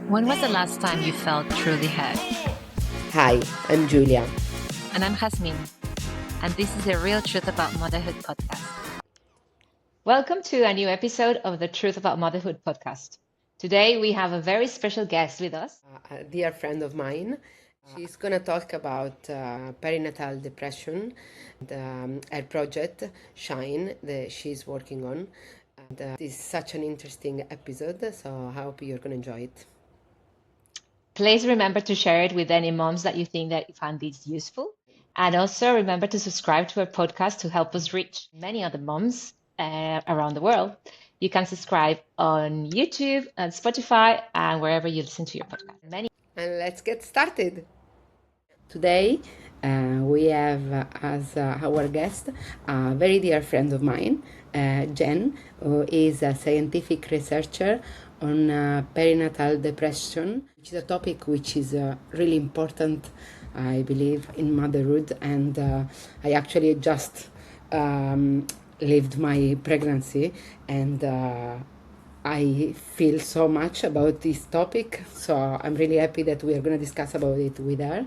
When was the last time you felt truly heard? Hi, I'm Julia. And I'm Jasmine, and this is the Real Truth About Motherhood podcast. Welcome to a new episode of the Truth About Motherhood podcast. Today we have a very special guest with us. A dear friend of mine. She's going to talk about perinatal depression and her project, Shine, that she's working on. And this is such an interesting episode, so I hope you're going to enjoy it. Please remember to share it with any moms that you think that find this useful. And also remember to subscribe to our podcast to help us reach many other moms around the world. You can subscribe on YouTube and Spotify and wherever you listen to your podcast. And let's get started. Today, we have as our guest a very dear friend of mine, Jen, who is a scientific researcher on perinatal depression, which is a topic which is really important, I believe, in motherhood. And I actually just lived my pregnancy, and I feel so much about this topic, so I'm really happy that we are going to discuss about it with her.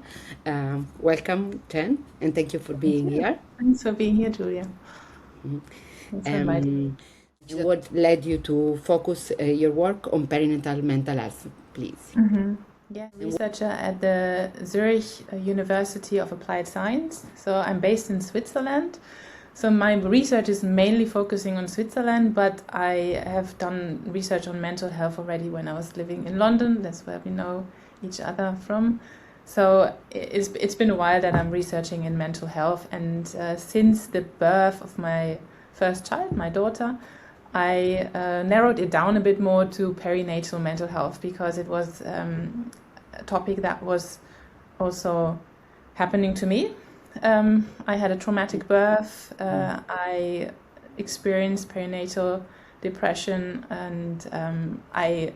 Welcome, Jen, and thank you for being here. Thanks for being here, Julia. What led you to focus your work on perinatal mental health, please? Yeah, researcher at the Zurich University of Applied Science. So I'm based in Switzerland. So my research is mainly focusing on Switzerland, but I have done research on mental health already when I was living in London. That's where we know each other from. So it's been a while that I'm researching in mental health. And since the birth of my first child, my daughter, I narrowed it down a bit more to perinatal mental health because it was a topic that was also happening to me. I had a traumatic birth. I experienced perinatal depression, and I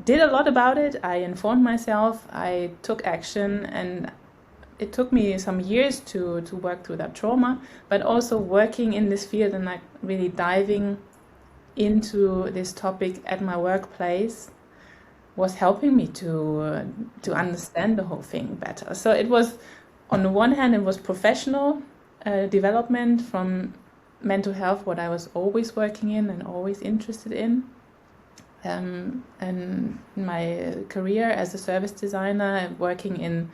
did a lot about it. I informed myself. I took action, and it took me some years to work through that trauma, but also working in this field and like really diving into this topic at my workplace was helping me to understand the whole thing better. So it was, on the one hand, it was professional development from mental health, what I was always working in and always interested in. And my career as a service designer, working in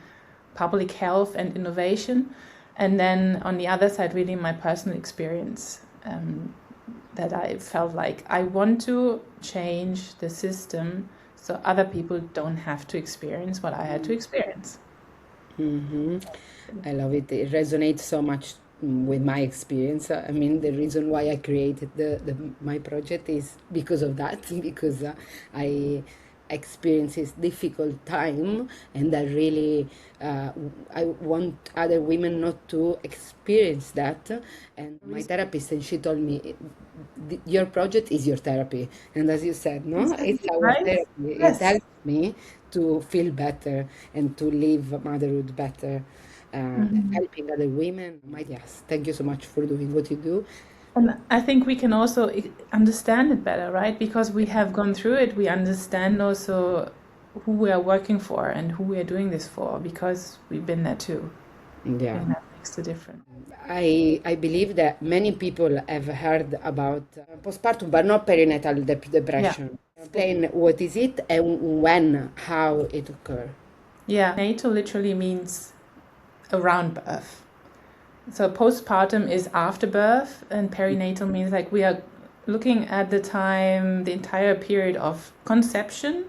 public health and innovation. And then on the other side, really my personal experience, that I felt like I want to change the system so other people don't have to experience what I had to experience. I love it. It resonates so much with my experience. I mean, the reason why I created my project is because of that, because I experienced this difficult time, and I really I want other women not to experience that. And my therapist, and she told me, your project is your therapy, and as you said, no, it's our Right? therapy. Yes. It helps me to feel better and to live motherhood better, helping other women. Yes, thank you so much for doing what you do. And I think we can also understand it better, right? Because we have gone through it, we understand also who we are working for and who we are doing this for, because we've been there too. Yeah. And that makes the difference. I believe that many people have heard about postpartum, but not perinatal depression. Explain what is it and when, how it occurs. Yeah, natal literally means around birth. So postpartum is after birth, and perinatal means like we are looking at the time, the entire period of conception,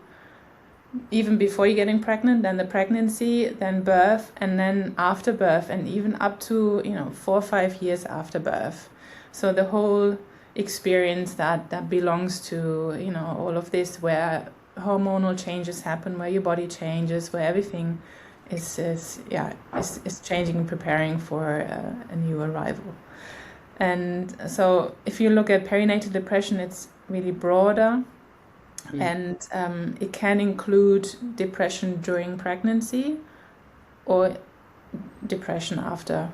even before you're getting pregnant, then the pregnancy, then birth, and then after birth, and even up to 4 or 5 years after birth. So the whole experience that belongs to all of this, where hormonal changes happen, where your body changes, where everything is changing and preparing for a new arrival. And so if you look at perinatal depression, it's really broader, and it can include depression during pregnancy or depression after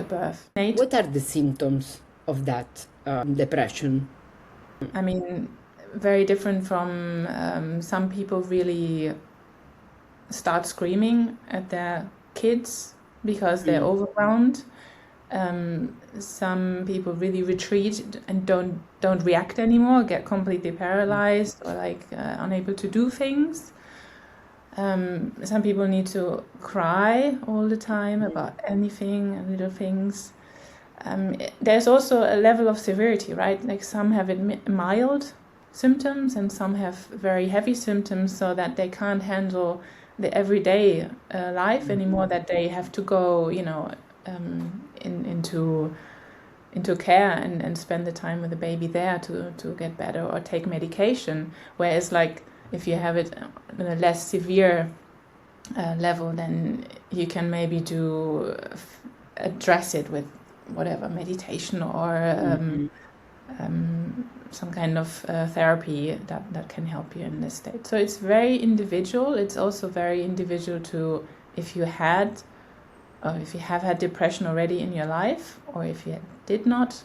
birth. What are the symptoms of that depression? I mean, very different from some people really start screaming at their kids because they're overwhelmed. Some people really retreat and don't react anymore, get completely paralyzed or like unable to do things. Some people need to cry all the time about anything and little things. There's also a level of severity, right? Like some have mild symptoms and some have very heavy symptoms, so that they can't handle the everyday life anymore, that they have to go, into care and spend the time with the baby there to get better or take medication. Whereas like if you have it on a less severe level, then you can maybe address it with whatever, meditation or some kind of therapy that can help you in this state. So it's very individual. It's also very individual to if you have had depression already in your life or if you did not.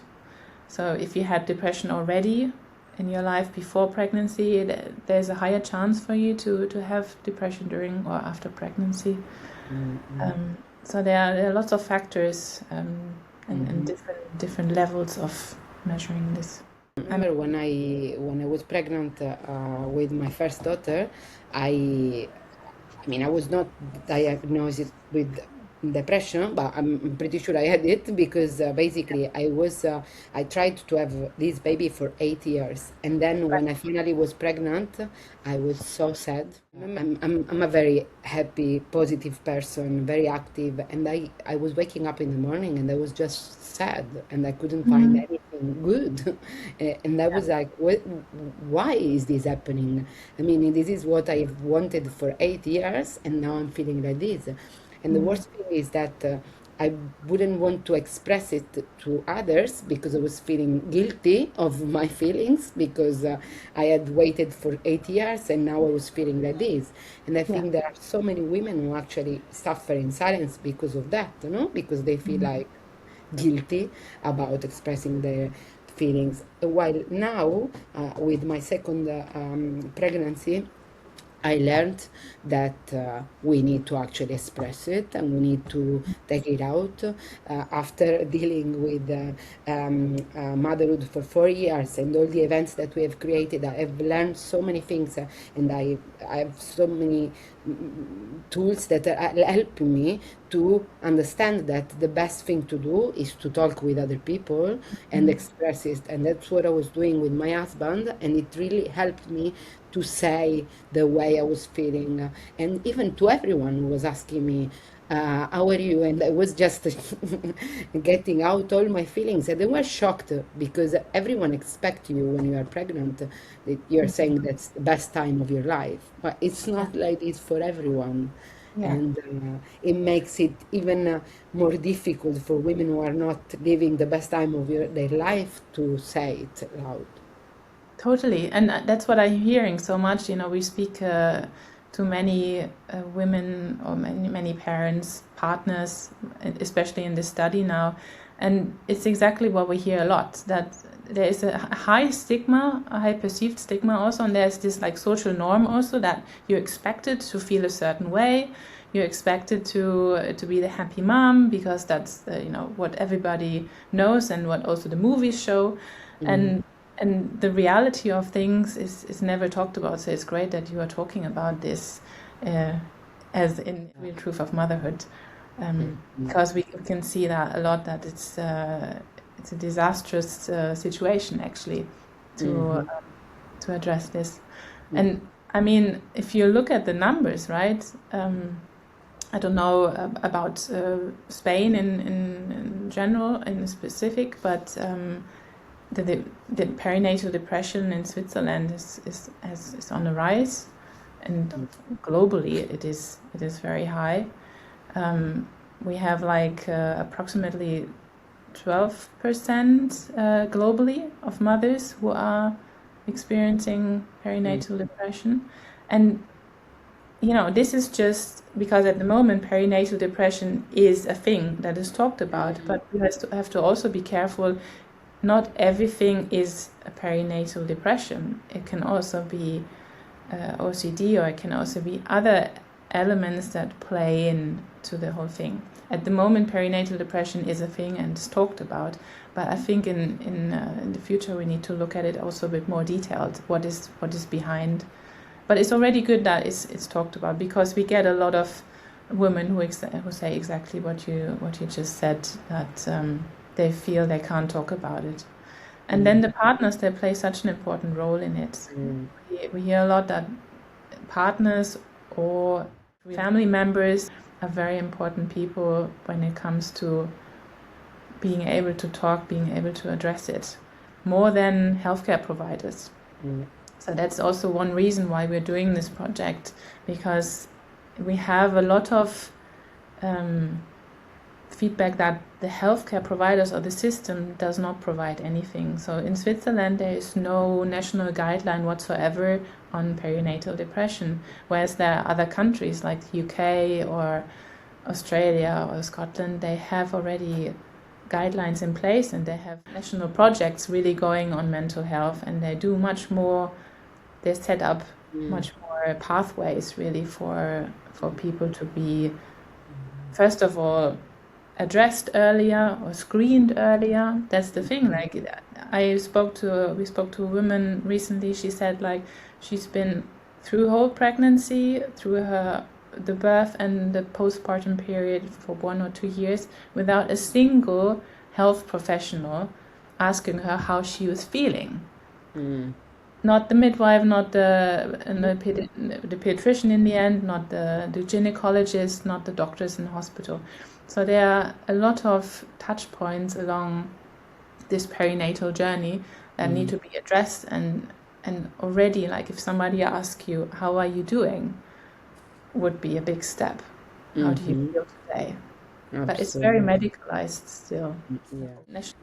So if you had depression already in your life before pregnancy, there's a higher chance for you to have depression during or after pregnancy. So there are lots of factors and different levels of measuring this. I remember when I was pregnant with my first daughter, I was not diagnosed with depression, but I'm pretty sure I had it because basically I tried to have this baby for 8 years, and then when I finally was pregnant, I was so sad. I'm a very happy, positive person, very active, and I was waking up in the morning and I was just sad and I couldn't find anything good. And I was like, why is this happening? This is what I've wanted for 8 years, and now I'm feeling like this. And the worst thing is that I wouldn't want to express it to others because I was feeling guilty of my feelings because I had waited for 8 years and now I was feeling like this. And I think there are so many women who actually suffer in silence because of that, because they feel like guilty about expressing their feelings. While now, with my second pregnancy, I learned that we need to actually express it and we need to take it out. After dealing with motherhood for 4 years and all the events that we have created, I have learned so many things and I have so many tools that are helping me to understand that the best thing to do is to talk with other people and express it. And that's what I was doing with my husband, and it really helped me to say the way I was feeling, and even to everyone who was asking me, how are you? And I was just getting out all my feelings, and they were shocked because everyone expects you when you are pregnant that you're saying that's the best time of your life, but it's not like this for everyone. And it makes it even more difficult for women who are not living the best time of their life to say it loud. Totally, and that's what I'm hearing so much. We speak to many women or many parents, partners, especially in this study now, and it's exactly what we hear a lot, that there is a high stigma, a high perceived stigma also, and there's this like social norm also that you're expected to feel a certain way. You're expected to be the happy mom because that's what everybody knows and what also the movies show, and the reality of things is never talked about. So it's great that you are talking about this as in Real Truth of Motherhood, because we can see that a lot, that it's a disastrous situation actually to address this. And if you look at the numbers, right? I don't know about Spain in general, in specific, but the perinatal depression in Switzerland is on the rise, and globally it is very high. We have like approximately 12% globally of mothers who are experiencing perinatal depression, and this is just because at the moment perinatal depression is a thing that is talked about, but we have to also be careful not everything is a perinatal depression. It can also be OCD, or it can also be other elements that play into the whole thing. At the moment, perinatal depression is a thing and it's talked about, but I think in the future we need to look at it also a bit more detailed. What is behind? But it's already good that it's talked about, because we get a lot of women who say exactly what you just said, that they feel they can't talk about it. And then the partners, they play such an important role in it. We hear a lot that partners or family members are very important people when it comes to being able to talk, being able to address it, more than healthcare providers. So that's also one reason why we're doing this project, because we have a lot of feedback that the healthcare providers or the system does not provide anything. So in Switzerland, there is no national guideline whatsoever on perinatal depression, whereas there are other countries like the UK or Australia or Scotland, they have already guidelines in place, and they have national projects really going on mental health, and they do much more. They set up much more pathways really for people to be, first of all, addressed earlier or screened earlier. That's the thing. Like, we spoke to a woman recently. She said, like, she's been through whole pregnancy, through the birth and the postpartum period for 1 or 2 years without a single health professional asking her how she was feeling. Not the midwife, not the pediatrician in the end, not the gynecologist, not the doctors in the hospital. So there are a lot of touch points along this perinatal journey that need to be addressed, and already, like, if somebody asks you, how are you doing, would be a big step. How do you feel today? But it's very medicalized still.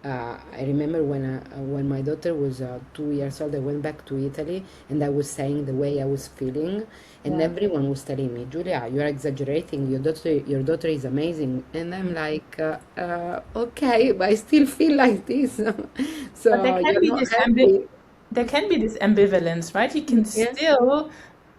I remember when my daughter was 2 years old, I went back to Italy and I was saying the way I was feeling, and everyone was telling me, Julia, you are exaggerating. Your daughter is amazing, and I'm like, okay, but I still feel like this. So But there can you're be not this happy. there can be this ambivalence, right? You can Yeah. still,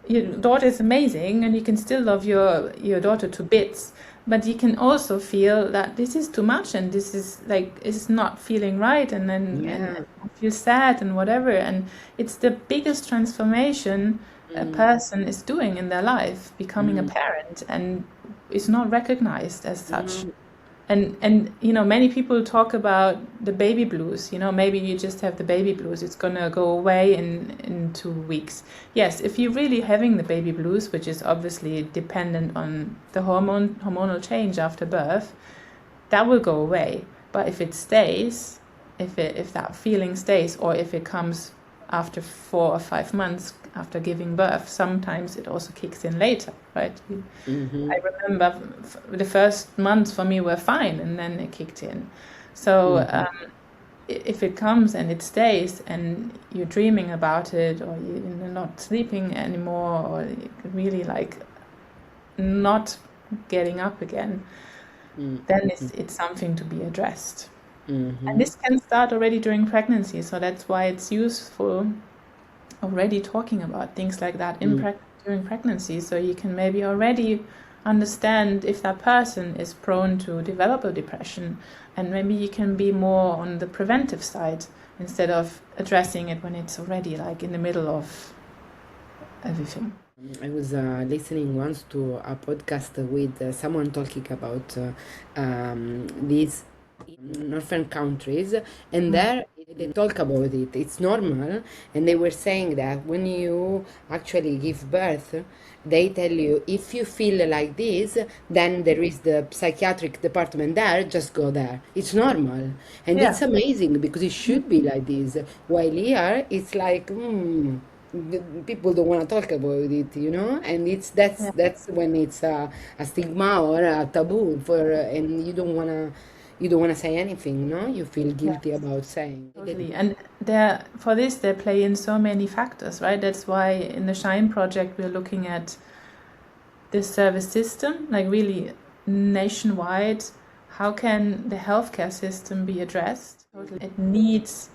your daughter is amazing, and you can still love your daughter to bits, but you can also feel that this is too much, and this is like, it's not feeling right, and then and I feel sad and whatever. And it's the biggest transformation a person is doing in their life, becoming a parent, and it's not recognized as such. And many people talk about the baby blues. Maybe you just have the baby blues, it's gonna go away in 2 weeks. Yes, if you're really having the baby blues, which is obviously dependent on the hormonal change after birth, that will go away. But if it stays, if that feeling stays, or if it comes after 4 or 5 months after giving birth, sometimes it also kicks in later, right? I remember the first months for me were fine, and then it kicked in. So if it comes and it stays, and you're dreaming about it, or you're not sleeping anymore, or you're really like not getting up again, then it's something to be addressed. And this can start already during pregnancy, so that's why it's useful already talking about things like that during pregnancy, so you can maybe already understand if that person is prone to develop a depression, and maybe you can be more on the preventive side instead of addressing it when it's already like in the middle of everything. I was listening once to a podcast with someone talking about these northern countries, and there they talk about it. It's normal, and they were saying that when you actually give birth, they tell you, if you feel like this, then there is the psychiatric department there, just go there. It's normal, and Yeah. it's amazing because it should be like this. While here, it's like, people don't want to talk about it, and that's when it's a stigma or a taboo and you don't want to say anything, no? You feel guilty about saying. Totally. And for this, they play in so many factors, right? That's why in the Shine project, we're looking at this service system, like really nationwide. how can the healthcare system be addressed? It needs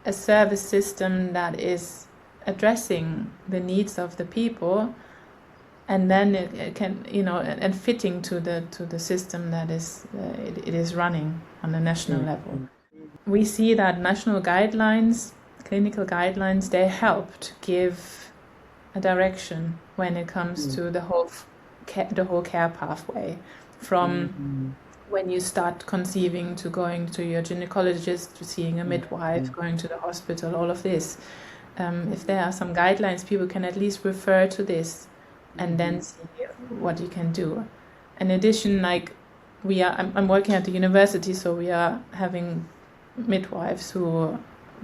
a service system that is addressing the needs of the people, and then it can, and fitting to the system that it is running on a national level. We see that national guidelines, clinical guidelines, they help to give a direction when it comes to the whole care pathway, from when you start conceiving to going to your gynecologist, to seeing a midwife, going to the hospital, all of this. If there are some guidelines, people can at least refer to this and then see what you can do. In addition, like I'm working at the university, so we are having midwives who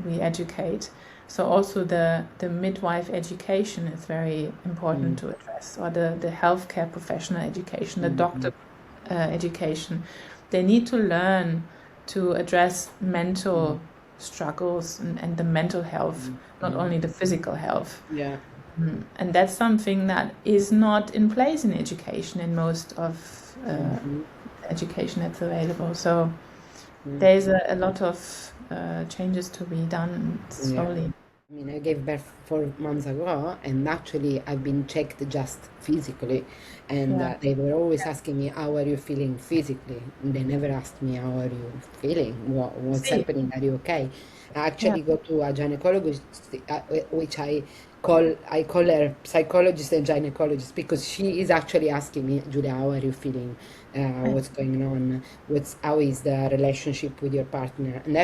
we educate. So also the midwife education is very important to address, or the healthcare professional education, the doctor education. They need to learn to address mental struggles and the mental health, not only the physical health. Yeah. And that's something that is not in place in education, in most of education that's available. So there's a lot of changes to be done slowly. I mean, I gave birth 4 months ago, and actually I've been checked just physically, and they were always asking me, "How are you feeling physically?" And they never asked me, "How are you feeling? What's happening? Are you okay?" I actually go to a gynecologist, which I call her psychologist and gynecologist, because she is actually asking me, "Julia, how are you feeling? What's going on? How is the relationship with your partner?" And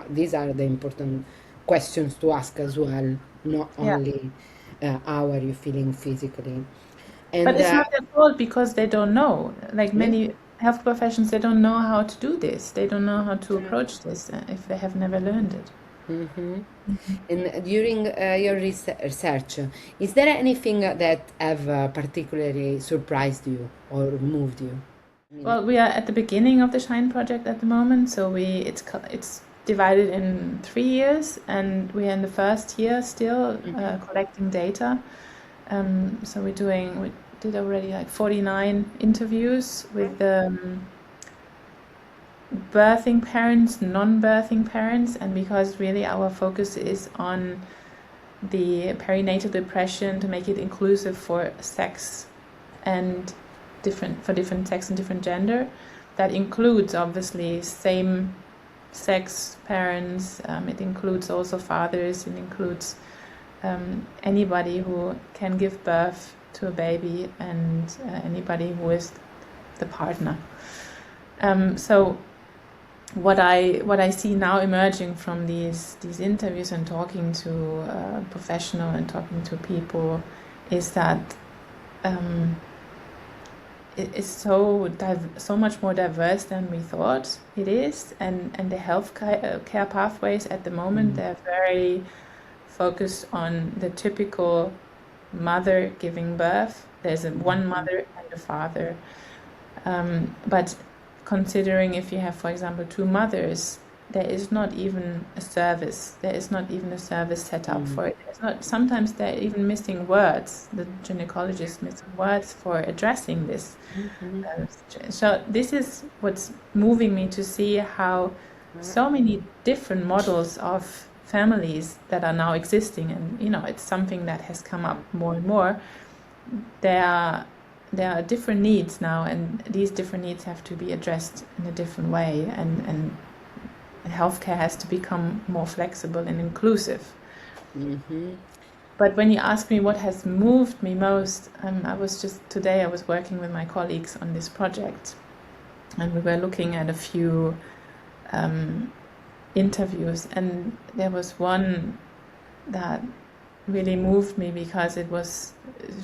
these are the important questions to ask as well, not only how are you feeling physically. And but it's not their fault, because they don't know. Like many health professions, they don't know how to do this. They don't know how to approach this if they have never learned it. And during your research, is there anything that have particularly surprised you or moved you? Well, we are at the beginning of the SHINE project at the moment, so it's divided in 3 years, and we're in the first year still collecting data. So we did already like 49 interviews with birthing parents, non-birthing parents, and because really our focus is on the perinatal depression, to make it inclusive for sex and different sex and different gender. That includes obviously same sex parents, it includes also fathers, it includes anybody who can give birth to a baby, and anybody who is the partner. So what I see now emerging from these interviews and talking to professional and talking to people is that it is so much more diverse than we thought it is, and the health care pathways at the moment, they're very focused on the typical mother giving birth. There's one mother and a father, but considering if you have, for example, two mothers, there is not even a service. There is not even a service set up for it. Sometimes they're even missing words. The gynecologist missing words for addressing this. So this is what's moving me to see how so many different models of families that are now existing, and it's something that has come up more and more. There are different needs now, and these different needs have to be addressed in a different way, and healthcare has to become more flexible and inclusive. But when you ask me what has moved me most, today I was working with my colleagues on this project, and we were looking at a few interviews, and there was one that really moved me, because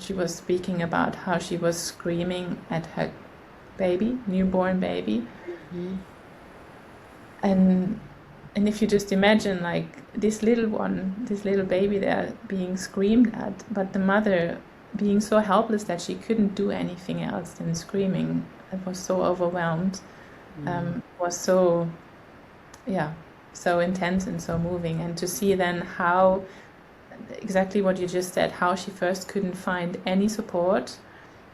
she was speaking about how she was screaming at her newborn baby. And if you just imagine, like, this little baby there being screamed at, but the mother being so helpless that she couldn't do anything else than screaming, and was so overwhelmed, was so intense and so moving. And to see then how, exactly what you just said, how she first couldn't find any support,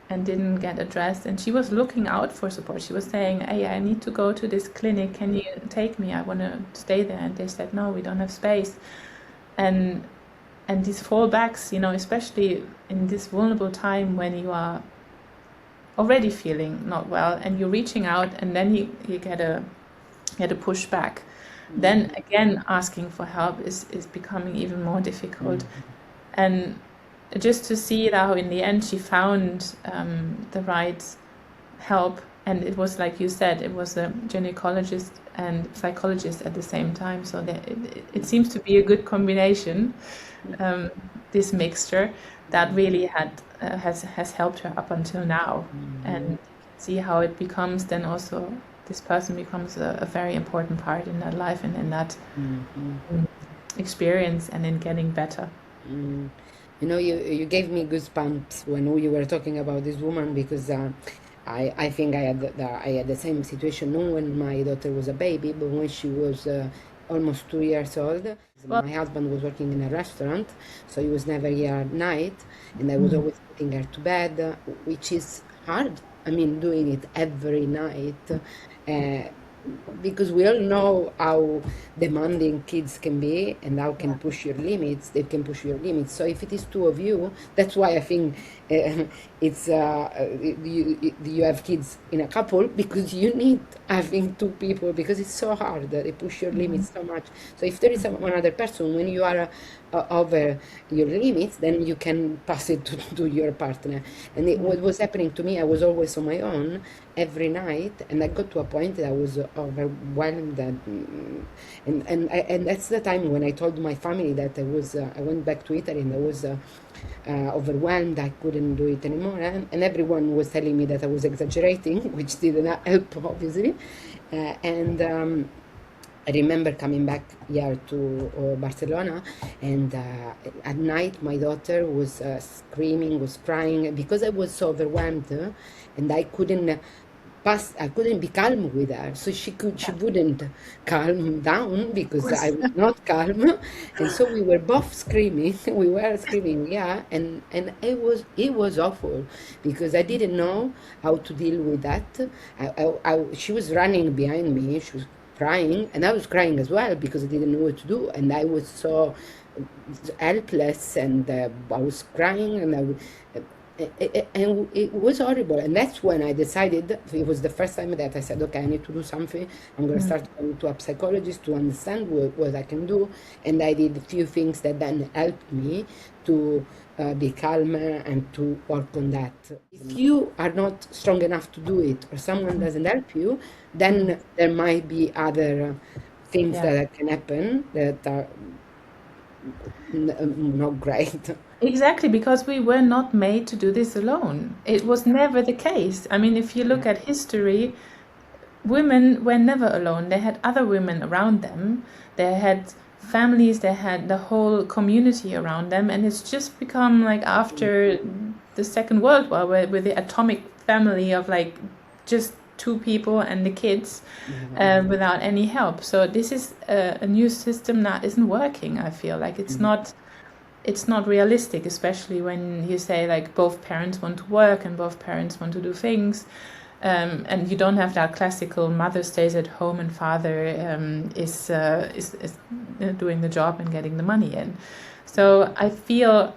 and didn't get addressed, and she was looking out for support. She was saying, hey, I need to go to this clinic, can you take me, I want to stay there. And they said, no, we don't have space. And these fallbacks, you know, especially in this vulnerable time when you are already feeling not well and you're reaching out, and then you get a pushback, then again asking for help is becoming even more difficult. And just to see how in the end she found the right help, and it was like you said, it was a gynecologist and psychologist at the same time, so that it seems to be a good combination, this mixture that really has helped her up until now. And see how it becomes then also, this person becomes a very important part in that life and in that experience and in getting better. You know, you gave me goosebumps when you were talking about this woman, because I think I had the same situation, not when my daughter was a baby, but when she was almost 2 years old. My husband was working in a restaurant, so he was never here at night, and I was always putting her to bed, which is hard. I mean, doing it every night, because we all know how demanding kids can be and how can push your limits. They can push your limits. So if it is two of you, that's why I think it's you have kids in a couple, because you need having two people, because it's so hard. They push your limits so much. So if there is one other person, when you are over your limits, then you can pass it to your partner. And what was happening to me, I was always on my own every night, and I got to a point that I was overwhelmed, and that's the time when I told my family that I went back to Italy, and I was overwhelmed. I couldn't do it anymore, and everyone was telling me that I was exaggerating, which didn't help, obviously. I remember coming back here to Barcelona, and at night my daughter was screaming, was crying, because I was so overwhelmed, and I couldn't be calm with her. So she wouldn't calm down, because I was not calm, and so we were both screaming. We were screaming, yeah, and it was awful, because I didn't know how to deal with that. She was running behind me. She was crying, and I was crying as well, because I didn't know what to do, and I was so helpless, and I was crying, and and it was horrible. And that's when I decided, it was the first time that I said, okay, I need to do something. I'm going to start going to a psychologist to understand what I can do. And I did a few things that then helped me to be calmer and to work on that. If you are not strong enough to do it, or someone doesn't help you, then there might be other things that can happen that are not great. Exactly, because we were not made to do this alone. It was never the case. I mean, if you look at history, women were never alone. They had other women around them. They had families, they had the whole community around them. And it's just become like after the Second World War, with the atomic family of like just two people and the kids, without any help. So this is a new system that isn't working. I feel like it's not realistic, especially when you say like both parents want to work and both parents want to do things, and you don't have that classical mother stays at home and father is doing the job and getting the money in. So I feel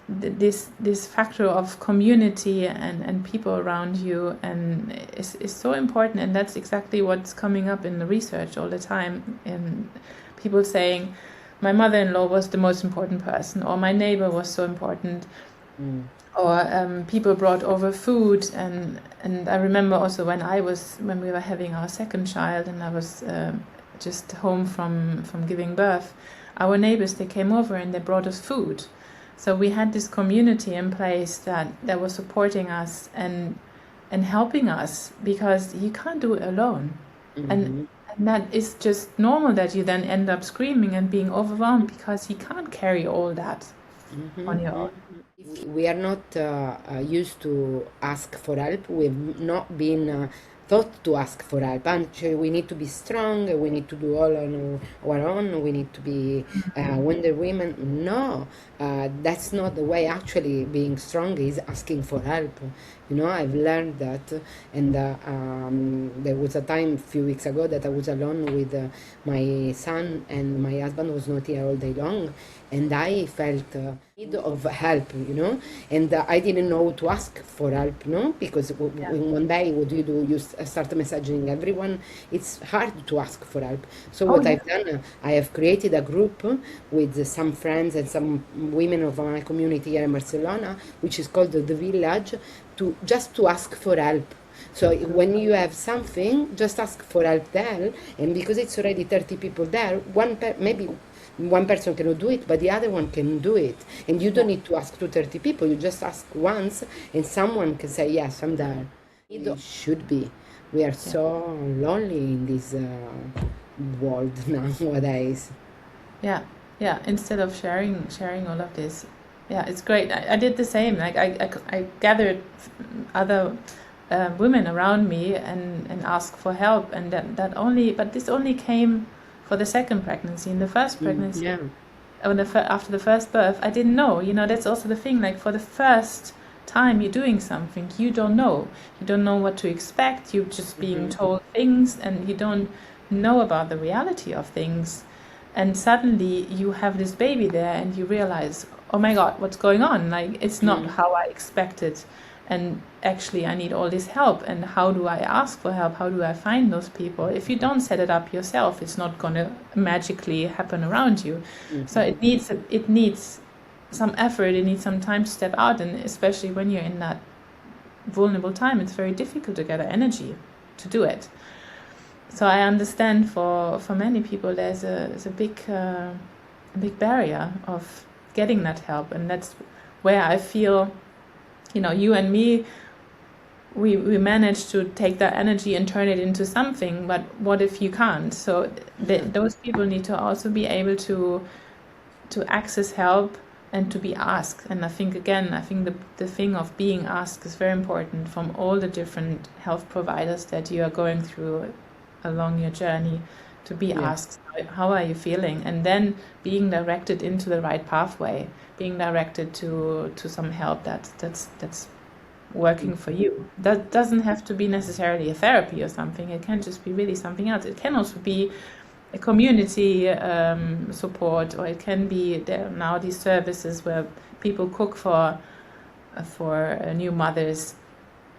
this factor of community and people around you and is so important, and that's exactly what's coming up in the research all the time, and people saying, my mother-in-law was the most important person, or my neighbor was so important, or people brought over food, and I remember also when we were having our second child, and I was just home from giving birth, our neighbors, they came over and they brought us food. So we had this community in place that was supporting us and helping us, because you can't do it alone. And that is just normal that you then end up screaming and being overwhelmed, because you can't carry all that on your own. We are not used to ask for help. We've not been thought to ask for help. Actually, we need to be strong, we need to do all on our own, we need to be Wonder Women. No, that's not the way. Actually, being strong is asking for help. You know, I've learned that, and there was a time a few weeks ago that I was alone with my son, and my husband was not here all day long, and I felt need of help, you know, and I didn't know to ask for help, no, because in one day, what do? You start messaging everyone. It's hard to ask for help. So what I've done, I have created a group with some friends and some women of my community here in Barcelona, which is called the Village, to just to ask for help. So when you have something, just ask for help there, and because it's already 30 people there, maybe one person cannot do it, but the other one can do it. And you don't need to ask to 30 people, you just ask once, and someone can say, yes, I'm there. It should be. We are so lonely in this world nowadays. Yeah, yeah. Instead of sharing all of this, yeah, it's great. I did the same. Like I gathered other women around me and asked for help, and but this only came for the second pregnancy. In the first pregnancy, Yeah. After the first birth, I didn't know. You know, that's also the thing. Like for the first time you're doing something, you don't know. You don't know what to expect. You're just being told things, and you don't know about the reality of things. And suddenly you have this baby there, and you realize, oh my God, what's going on? Like it's not how I expected. And actually, I need all this help. And how do I ask for help? How do I find those people? If you don't set it up yourself, it's not going to magically happen around you. So it needs some effort. It needs some time to step out, and especially when you're in that vulnerable time, it's very difficult to get the energy to do it. So I understand for many people there's a big barrier of getting that help, and that's where I feel, you know, you and me, we manage to take that energy and turn it into something, but what if you can't? So those people need to also be able to access help and to be asked. And I think the thing of being asked is very important from all the different health providers that you are going through along your journey, to be asked, how are you feeling? And then being directed into the right pathway, being directed to some help that's working for you. That doesn't have to be necessarily a therapy or something. It can just be really something else. It can also be a community support, or it can be there now these services where people cook for new mothers.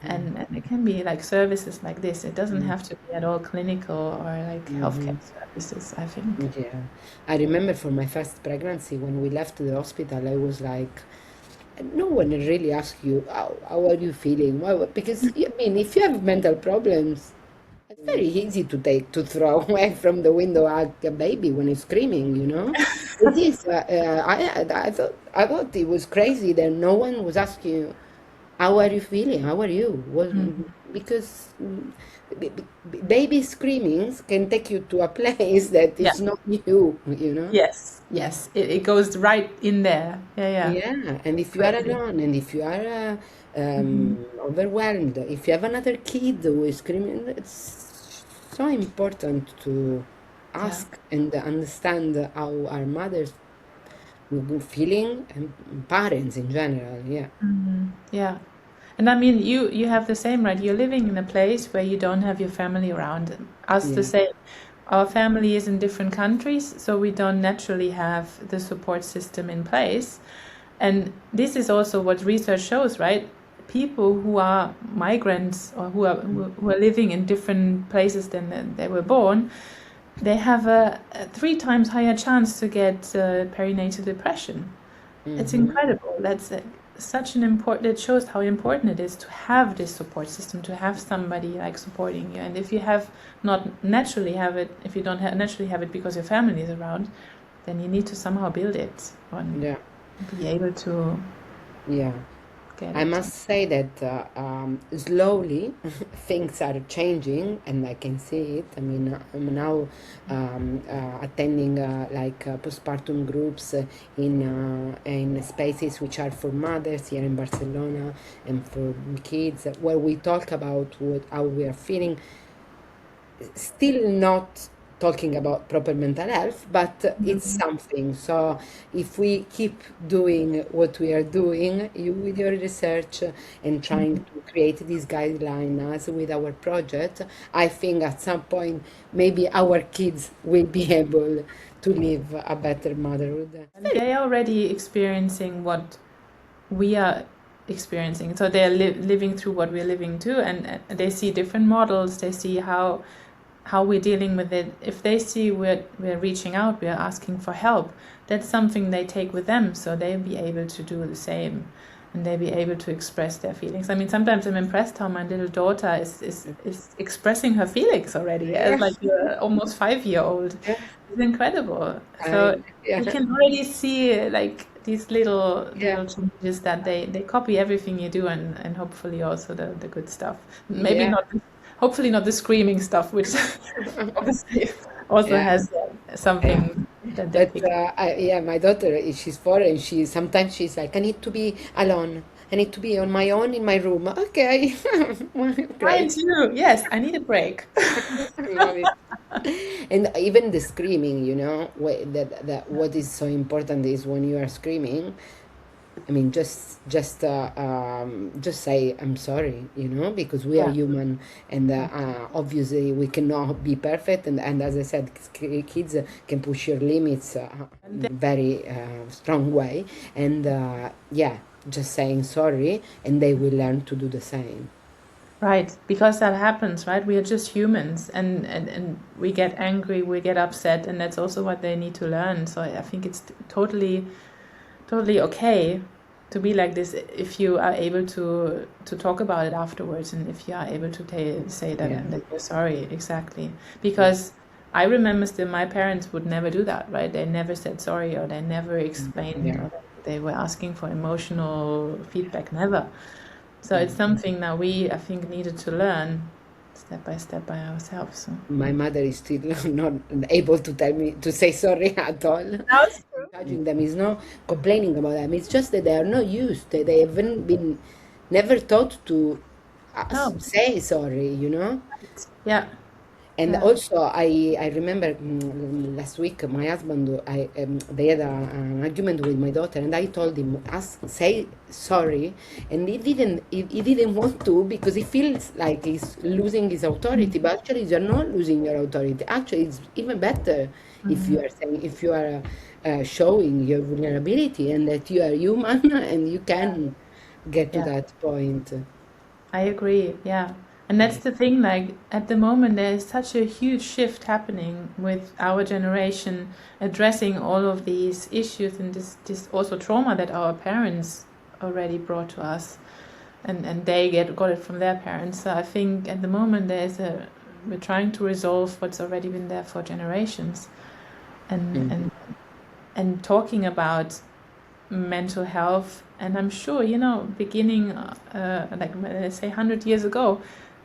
And it can be like services like this. It doesn't have to be at all clinical or like healthcare services, I think. Yeah. I remember for my first pregnancy, when we left the hospital, I was like, no one really asks you, how are you feeling? Well, because, I mean, if you have mental problems, it's very easy to throw away from the window a baby when it's screaming, you know? It is, I thought it was crazy that no one was asking you, how are you feeling? How are you? Well, because baby screamings can take you to a place that is not you, you know? Yes, it goes right in there. Yeah, and if you are alone, and if you are overwhelmed, if you have another kid who is screaming, it's so important to ask and understand how our mothers feeling, and parents in general. Yeah. Yeah. And I mean, you have the same, right? You're living in a place where you don't have your family around. Us the same. Our family is in different countries, so we don't naturally have the support system in place. And this is also what research shows, right? People who are migrants, or who are living in different places than they were born, they have a 3 times higher chance to get perinatal depression. It's incredible. That's such an important. It shows how important it is to have this support system, to have somebody like supporting you. And if you have not naturally have it, if you don't naturally have it because your family is around, then you need to somehow build it and be able to. Yeah. get I it. must say that slowly things are changing, and I can see it. I mean, I'm now attending postpartum groups in spaces which are for mothers here in Barcelona and for kids, where we talk about how we are feeling, still not talking about proper mental health, but it's something. So if we keep doing what we are doing, you with your research and trying to create these guidelines with our project, I think at some point maybe our kids will be able to live a better motherhood. And they are already experiencing what we are experiencing. So they're living through what we're living too, and they see different models. They see how we're dealing with it. If they see we're reaching out, we're asking for help, that's something they take with them, so they'll be able to do the same, and they'll be able to express their feelings. I mean, sometimes I'm impressed how my little daughter is expressing her feelings already as like almost 5-year-old. Yeah. It's incredible. So Yeah. you can already see like these little Yeah. changes that they copy everything you do, and hopefully also the good stuff. Maybe Yeah. not, hopefully not the screaming stuff, which obviously also Yeah. has something that they But pick. yeah, my daughter, she's 4, and she's like, I need to be alone. I need to be on my own in my room. Okay, Mine great. too. Yes, I need a break. Love it. And even the screaming, that what is so important is when you are screaming. I mean, just say I'm sorry, because we are Yeah. human, and obviously we cannot be perfect. And as I said, kids can push your limits in a very strong way. And yeah, just saying sorry, and they will learn to do the same. Right, because that happens, right? We are just humans, and we get angry, we get upset, and that's also what they need to learn. So I think it's totally okay to be like this if you are able to talk about it afterwards, and if you are able to say that, Yeah. that you're sorry. Exactly. Because I remember still my parents would never do that, right? They never said sorry, or they never explained, Yeah. or they were asking for emotional feedback, never. So it's something that we, I think, needed to learn step by step by ourselves. So. My mother is still not able to tell me to say sorry at all. That's Judging them is not complaining about them. It's just that they are not used. They haven't been never taught to No. say sorry. Yeah. And Yeah. also, I remember last week my husband, they had an argument with my daughter, and I told him say sorry, and he didn't want to, because he feels like he's losing his authority. But actually, you're not losing your authority. Actually, it's even better if you are saying, if you are showing your vulnerability, and that you are human and you can get to Yeah. that point. I agree, yeah. And that's the thing, like at the moment there's such a huge shift happening with our generation addressing all of these issues, and this also trauma that our parents already brought to us, and they got it from their parents. So I think at the moment we're trying to resolve what's already been there for generations, and talking about mental health. And I'm sure, beginning like let's say 100 years ago,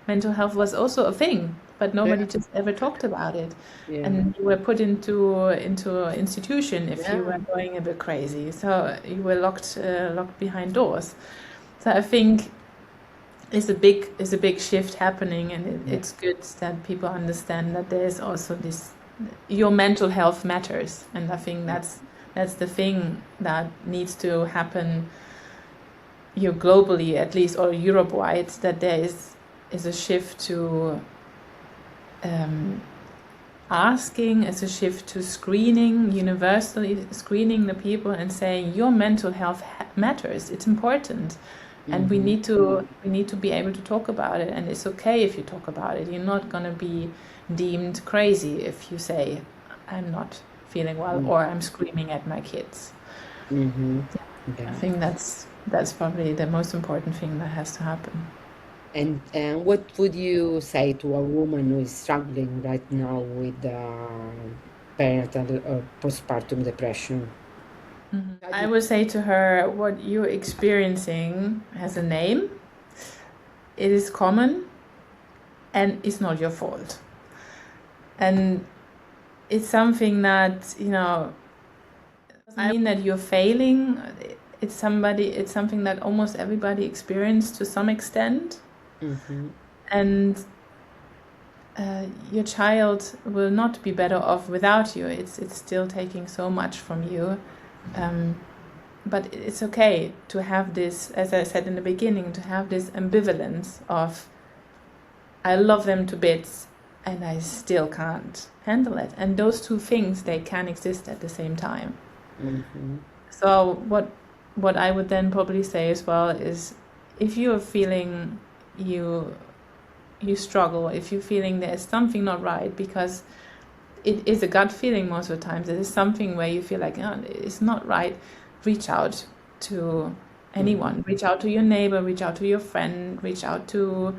mental health was also a thing, but nobody just ever talked about it. Yeah. And you were put into institution if you were going a bit crazy, so you were locked behind doors. So I think it's a big shift happening, and it's good that people understand that there's also this, your mental health matters. And I think that's the thing that needs to happen globally, at least, or Europe-wide, that there is a shift to asking, is a shift to screening, universally screening the people and saying your mental health matters, it's important. And we need to be able to talk about it, and it's okay if you talk about it. You're not going to be deemed crazy if you say I'm not feeling well, or I'm screaming at my kids. I think that's probably the most important thing that has to happen. And what would you say to a woman who is struggling right now with perinatal or postpartum depression? I would say to her, what you're experiencing has a name. It is common and it's not your fault. And it's something that, doesn't mean that you're failing. It's something that almost everybody experienced to some extent. And your child will not be better off without you. It's still taking so much from you. But it's okay to have this, as I said in the beginning, to have this ambivalence of, I love them to bits and I still can't handle it. And those two things, they can exist at the same time. So what I would then probably say as well is, if you are feeling you struggle, if you're feeling there's something not right, because it is a gut feeling most of the time, there is something where you feel like, oh, it's not right, reach out to anyone. Reach out to your neighbor, reach out to your friend, reach out to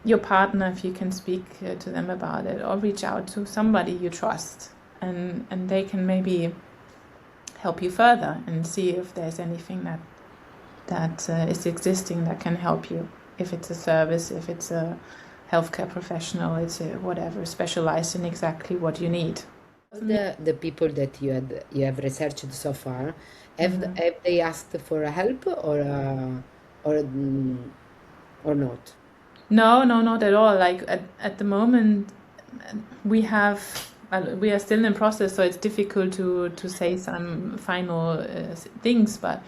your partner if you can speak to them about it, or reach out to somebody you trust, and they can maybe help you further and see if there's anything that is existing that can help you. If it's a service, if it's a healthcare professional, it's whatever, specialized in exactly what you need. The people that you have researched so far, have they asked for help or not? No, not at all. Like at the moment, we are still in process, so it's difficult to say some final things, but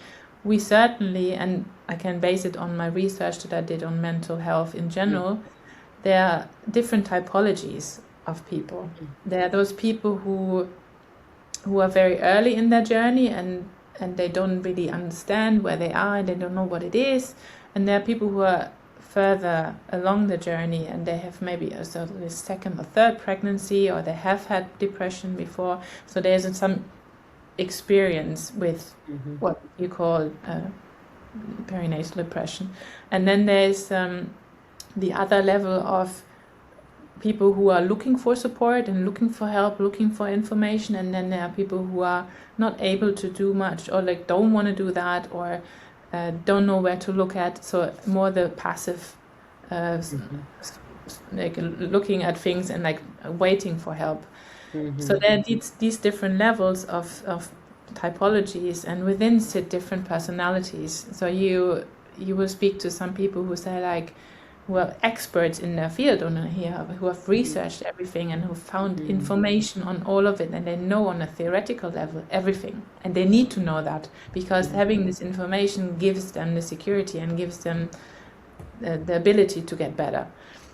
we certainly, and I can base it on my research that I did on mental health in general, there are different typologies of people. There are those people who are very early in their journey and they don't really understand where they are and they don't know what it is. And there are people who are further along the journey and they have maybe a sort of second or third pregnancy, or they have had depression before. So there's some experience with what you call perinatal depression. And then there's the other level of people who are looking for support and looking for help, looking for information, and then there are people who are not able to do much, or like don't want to do that, or don't know where to look at. So more the passive, like looking at things and like waiting for help. So there are these different levels of typologies, and within sit different personalities. So you will speak to some people who say like, who are experts in their field, who have researched everything and who found information on all of it, and they know on a theoretical level everything, and they need to know that because having this information gives them the security and gives them the ability to get better.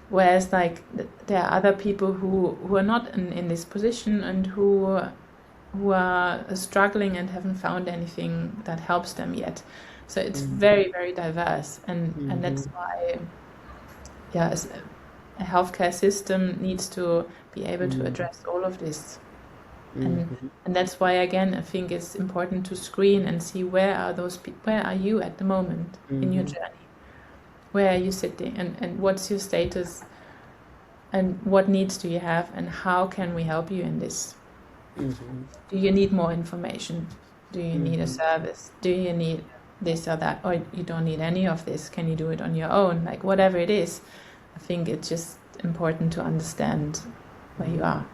Whereas like there are other people who are not in this position and who are struggling and haven't found anything that helps them yet. So it's very, very diverse, and that's why a healthcare system needs to be able to address all of this. And that's why, again, I think it's important to screen and see where are you at the moment in your journey? Where are you sitting, and what's your status, and what needs do you have, and how can we help you in this? Do you need more information? Do you need a service? Do you need this or that? Or you don't need any of this? Can you do it on your own? Like whatever it is, I think it's just important to understand where you are.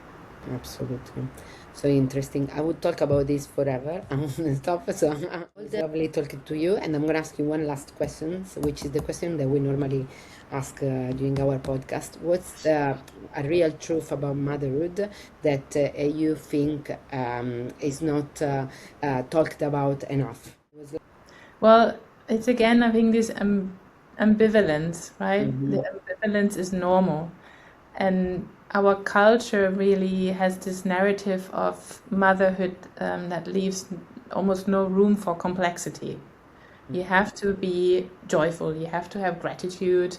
Absolutely. So interesting. I would talk about this forever. I won't stop. So it's lovely talking to you. And I'm going to ask you one last question, which is the question that we normally ask during our podcast. What's a real truth about motherhood that you think is not talked about enough? Well, it's again, I think this ambivalence, right? The ambivalence is normal. And our culture really has this narrative of motherhood that leaves almost no room for complexity. You have to be joyful, you have to have gratitude,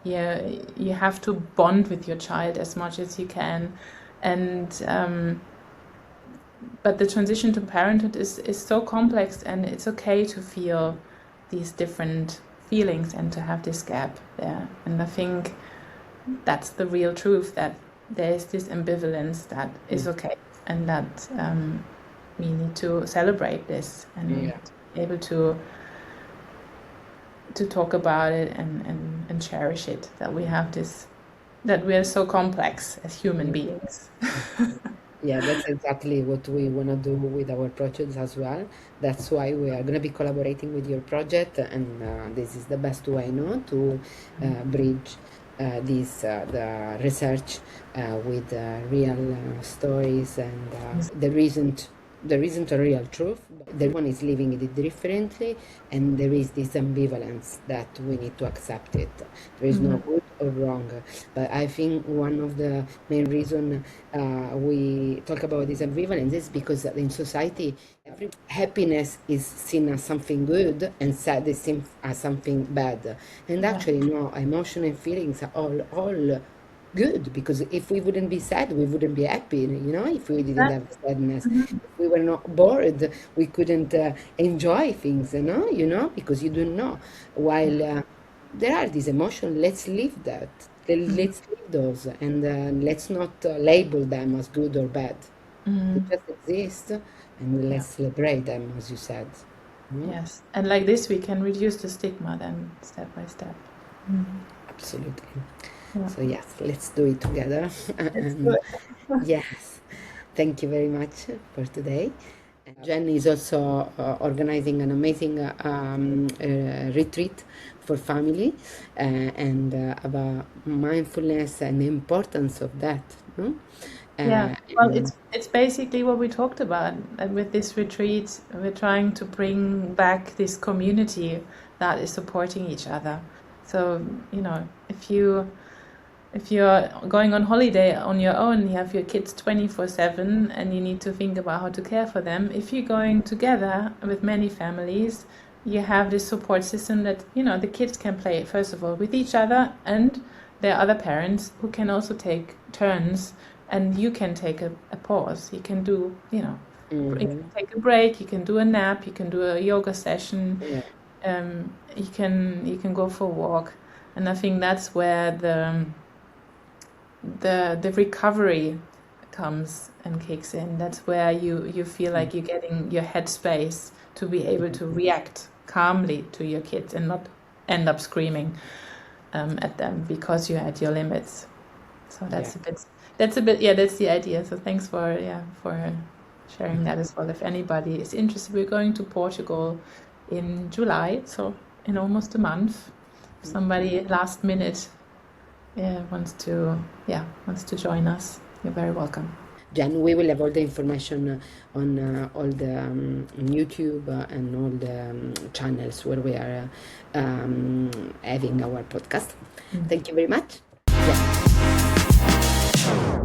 you have to bond with your child as much as you can. And but the transition to parenthood is so complex, and it's okay to feel these different feelings and to have this gap there. And I think that's the real truth, that there is this ambivalence that is okay, and that we need to celebrate this and be able to talk about it and cherish it, that we have this, that we are so complex as human beings. Yeah, that's exactly what we want to do with our projects as well. That's why we are going to be collaborating with your project, and this is the best way, no, to bridge the research with real stories, and there isn't a real truth. Everyone is living it differently, and there is this ambivalence that we need to accept it. There is no good or wrong. But I think one of the main reason we talk about this ambivalence is because in society, happiness is seen as something good and sad is seen as something bad. And actually, no, emotion and feelings are all good, because if we wouldn't be sad, we wouldn't be happy, if we didn't have sadness. If we were not bored, we couldn't enjoy things, because you don't know. While there are these emotions, let's live that. Let's live those, and let's not label them as good or bad. They just exist, and let's celebrate them, as you said. Yes, and like this, we can reduce the stigma then step by step. Absolutely. Yeah. So yes, let's do it together. do it. Yes, thank you very much for today. Jen is also organizing an amazing retreat for family, and about mindfulness and the importance of that. No? Yeah, well, it's basically what we talked about. And with this retreat, we're trying to bring back this community that is supporting each other. So, if you're going on holiday on your own, you have your kids 24/7 and you need to think about how to care for them. If you're going together with many families, you have this support system that, the kids can play, first of all, with each other, and there are other parents who can also take turns, and you can take a pause. You can do, you can take a break, you can do a nap, you can do a yoga session, you can go for a walk. And I think that's where the recovery comes and kicks in. That's where you feel like you're getting your headspace to be able to react calmly to your kids and not end up screaming at them because you're at your limits. So that's that's the idea. So thanks for sharing that as well. If anybody is interested, we're going to Portugal in July, so in almost a month. If somebody last minute wants to join us, you're very welcome. Jen, we will have all the information on all the YouTube and all the channels where we are having our podcast. Thank you very much. Yeah.